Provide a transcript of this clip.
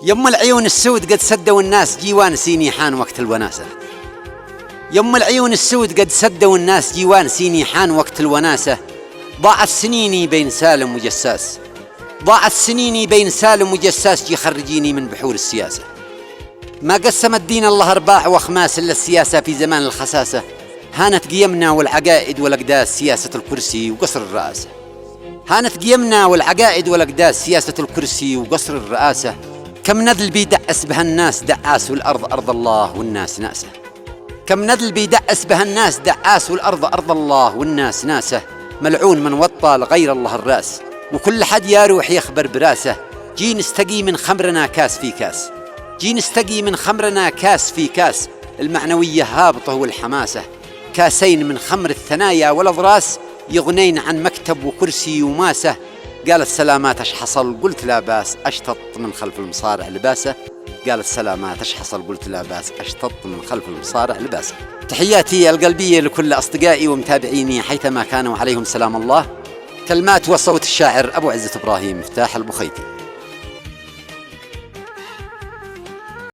يم العيون السود قد سدوا الناس جيوان سيني حان وقت الوناسة. يم العيون السود قد سدوا الناس جيوان سيني حان وقت الوناسة. ضاعت سنيني بين سالم وجساس، ضاعت سنيني بين سالم وجساس، جي خرجيني من بحور السياسة. ما قسم الدين الله أرباع وأخماس إلا السياسة في زمان الخساسة. هانت قيمنا والعقائد والأقداس سياسة الكرسي وقصر الرئاسة. هانت قيمنا والعقائد والأقداس سياسة الكرسي وقصر الرئاسة. كم نذل بيدعس بها الناس دعاس والأرض أرض الله والناس ناسة. كم نذل بيدعس بها الناس دعاس والأرض أرض الله والناس ناسة. ملعون من وطى لغير الله الراس، وكل حد يا روح يخبر براسه. جي نستقي من خمرنا كاس في كاس، جي نستقي من خمرنا كاس في كاس. المعنوية هابطة والحماسة، كاسين من خمر الثنايا والأضراس، يغنين عن مكتب وكرسي وماسة. قالت سلامات اش حصل قلت لا باس، اشتط من خلف المصارع لباسه. قالت سلامات اش حصل قلت لا باس، اشتط من خلف المصارع لباسه. تحياتي القلبية لكل أصدقائي ومتابعيني حيثما كانوا، عليهم سلام الله. كلمات وصوت الشاعر أبو عزة إبراهيم مفتاح البخيتي.